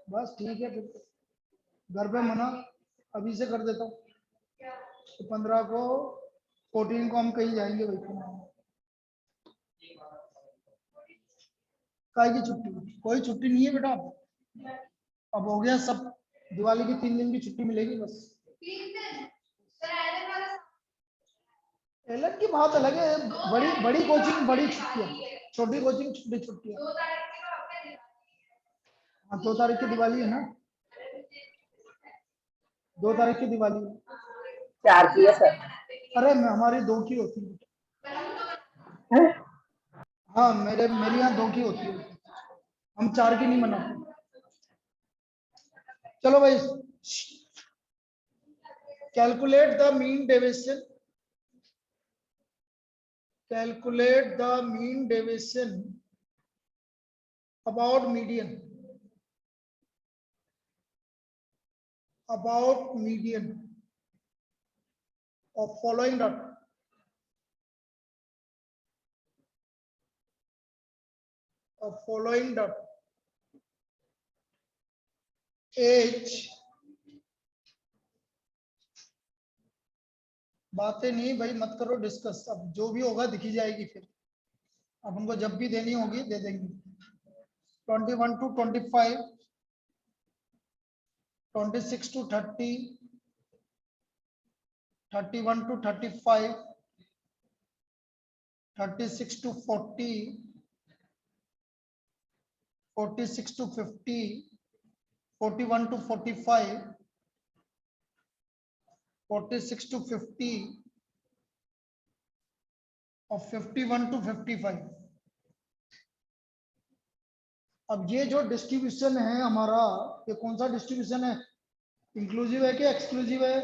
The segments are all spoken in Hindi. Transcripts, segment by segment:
बस ठीक है, फिर घर पे मना अभी से कर देता हूँ। तो 15 को 14 को हम कहीं जाएंगे भाई। काय की छुट्टी? कोई छुट्टी नहीं है बेटा, अब हो गया सब। दिवाली की 3 दिन की छुट्टी मिलेगी बस। एलन की बात अलग है, बड़ी बड़ी कोचिंग बड़ी छुट्टियां, छोटी कोचिंग छोटी छुट्टियां। हाँ 2 तारीख की दिवाली है ना, 2 तारीख की दिवाली है। 4 की है सर। अरे हमारी 2 की होती है। हाँ मेरी यहाँ 2 की होती है, हम 4 की नहीं मनाते। चलो भाई, calculate the mean deviation, calculate the mean deviation about median, about median of following data. Of following data. age, बातें नहीं भाई मत करो डिस्कस, अब जो भी होगा दिखी जाएगी फिर, अब उनको जब भी देनी होगी दे देंगे। 21 to 25, 26 to 30, 31 to 35, 36 to 40, 46 to 50, 41 to 45, 46 to 50 और 51 to 55। अब ये जो डिस्ट्रीब्यूशन है हमारा, ये कौन सा डिस्ट्रीब्यूशन है? इंक्लूसिव है कि एक्सक्लूसिव है?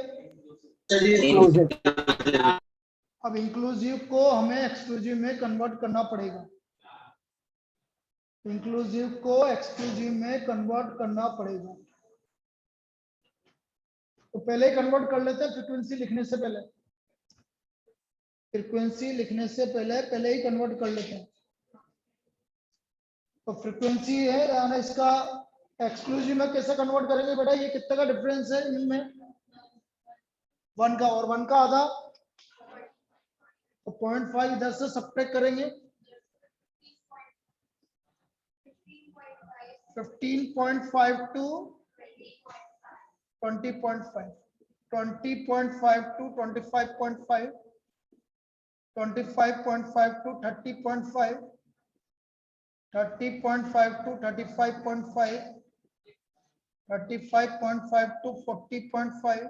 अब इंक्लूसिव को हमें एक्सक्लूसिव में कन्वर्ट करना पड़ेगा, इंक्लूसिव को एक्सक्लूसिव में कन्वर्ट करना पड़ेगा। तो पहले ही कन्वर्ट कर लेते हैं, फ्रीक्वेंसी लिखने से पहले, फ्रीक्वेंसी लिखने से पहले ही कन्वर्ट कर लेते हैं। तो फ्रीक्वेंसी है यानी इसका एक्सक्लूसिव में कैसे कन्वर्ट करेंगे बेटा? ये कितने का डिफरेंस है इनमें? 1 का, और 1 का आधा, तो 0.5 इधर से सब्ट्रैक्ट करेंगे, 15.5 to 20.5, 20.5 to 25.5, 25.5 to 30.5, 30.5 to 35.5, 35.5 to 40.5,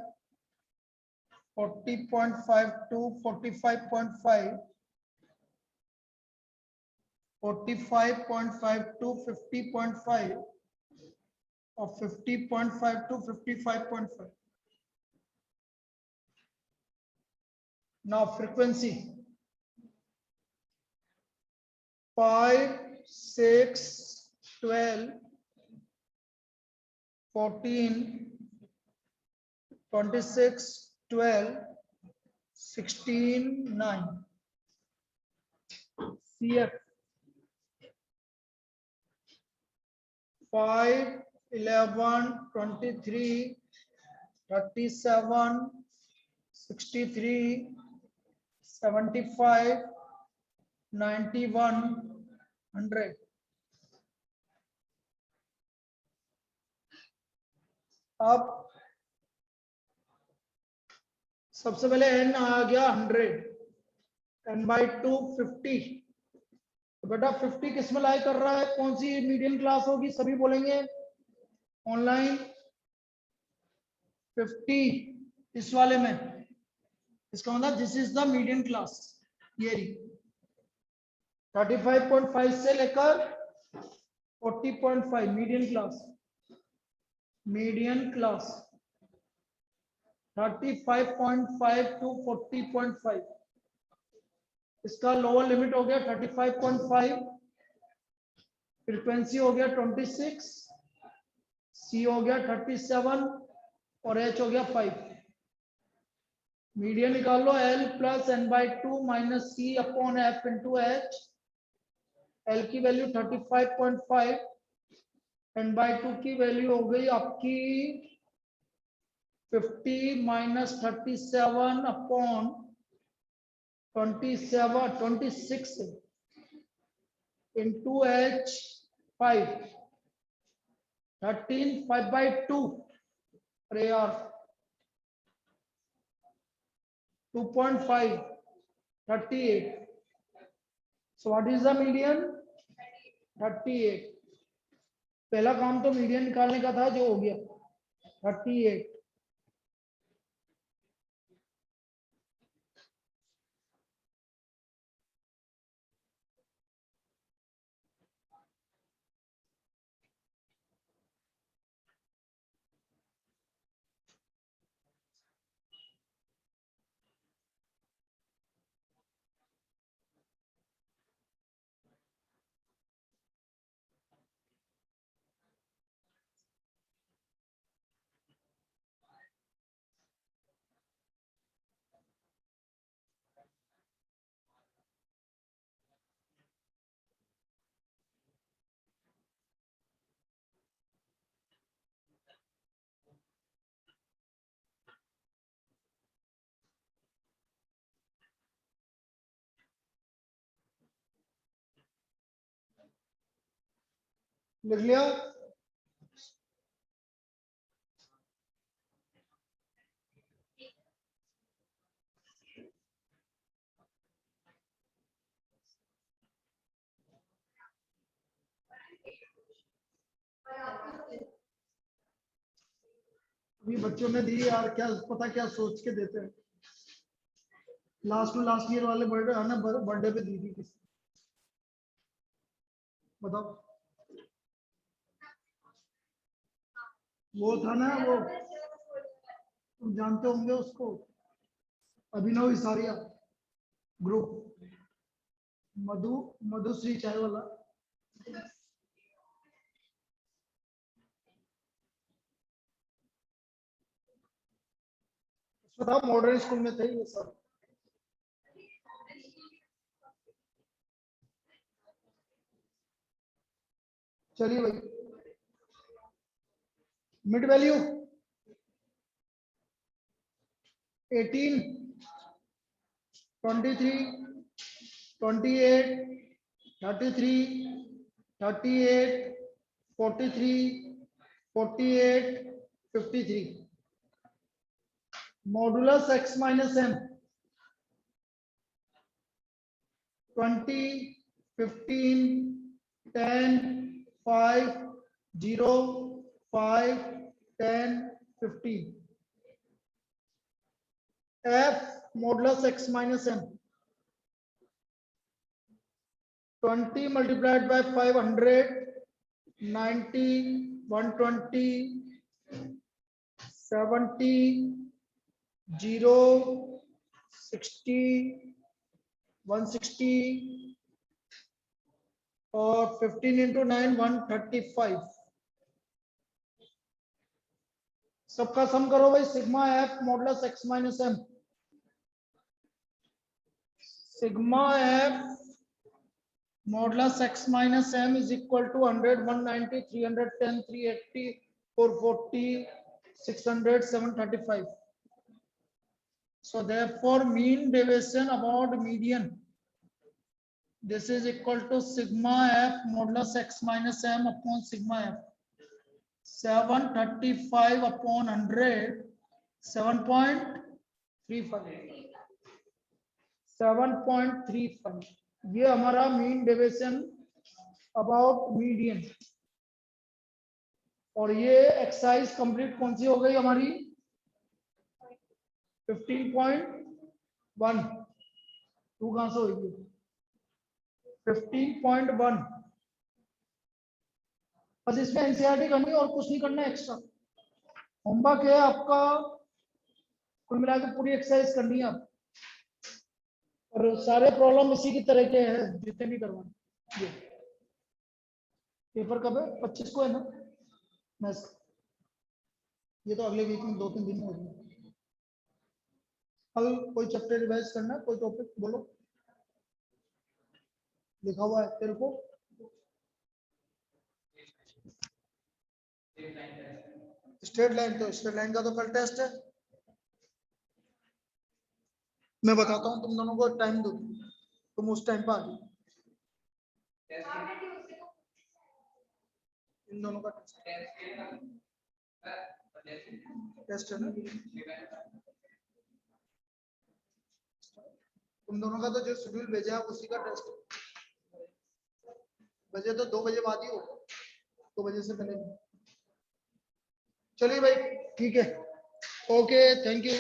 40.5 to 45.5, 45.5 to 50.5 और 50.5 to 55.5। now frequency 5, 6, 12, 14, 26, 12, 16, 9। CF 5, 11, 23, 37, 63, 75, 91, 100। अब सबसे पहले n आ गया 100, n/2 50। तो बेटा 50 किस में लाई कर रहा है? कौन सी मीडियन क्लास होगी? सभी बोलेंगे ऑनलाइन 50 इस वाले में, इसका मतलब this is the median class. ये रही 35.5 से लेकर 40.5 median class, median class 35.5 to 40.5। इसका लोअर लिमिट हो गया 35.5, फ्रीक्वेंसी हो गया 26, सी हो गया 37 और एच हो गया 5। मीडियन निकाल लो, L plus n/2 minus C upon F into H. L की वैल्यू 35.5, 10/2 की वैल्यू हो गई आपकी 50 माइनस 37 अपॉन 26 इंटू H5 13 5/2 अरे यार 2.5 38. So what is the median? 38. पहला काम तो मीडियन निकालने का था जो हो गया 38. लिख लिया? अभी बच्चों ने दी यार, क्या पता क्या सोच के देते हैं। लास्ट ईयर वाले बर्थडे है ना, बर्थडे पे दी थी किसी, बताओ। वो था ना, वो तुम जानते होंगे उसको, अभिनव इसारिया ग्रुप, मधुश्री चाय वाला। बताओ, मॉडर्न स्कूल में थे ये सब। चलिए भाई, mid value 18 23 28 33 38 43 48 53 modulus x minus m 20 15 10 5 0 5 10 15 f modulus x minus m 20 multiplied by 500 90 120 70 0 60 160 और 15 into 9 135। सबका सम करो भाई। Sigma f modulus x minus m, sigma f modulus x minus m is equal to 100 190 310 380 440 600 735। So therefore mean deviation about median, this is equal to sigma f modulus x minus m upon sigma f, 735 upon 100 7.35 7.35। ये हमारा मीन डेविएशन अबाउट मीडियन। और ये एक्सरसाइज कंप्लीट कौन सी हो गई हमारी? 15.1। टू कहां से होगी? 15.1। बस इसमें एनसीईआरटी करनी और कुछ नहीं करना एक्स्ट्रा। होमवर्क है आपका, कुल मिला के पूरी एक्सरसाइज करनी है आप, और सारे प्रॉब्लम इसी की तरह के हैं जितने भी करवाने। ये पेपर कब है? 25 को है ना मैथ्स? ये तो अगले वीक में 2-3 दिन में हो जाएगा। कल कोई चैप्टर रिवाइज करना, कोई टॉपिक बोलो, लिखा हुआ है तेरे को। स्ट्रेट लाइन, तो स्ट्रेट लाइन का तो कल टेस्ट है। मैं बताता हूँ तुम दोनों को, टाइम दो, तुम उस टाइम पर आ जाओ। इन दोनों का टेस्ट है ना, तुम दोनों का तो जो शेड्यूल भेजा है उसी का टेस्ट बजे, तो 2 बजे बाद ही होगा, 2 बजे से पहले। चलिए भाई, ठीक है, ओके, थैंक यू।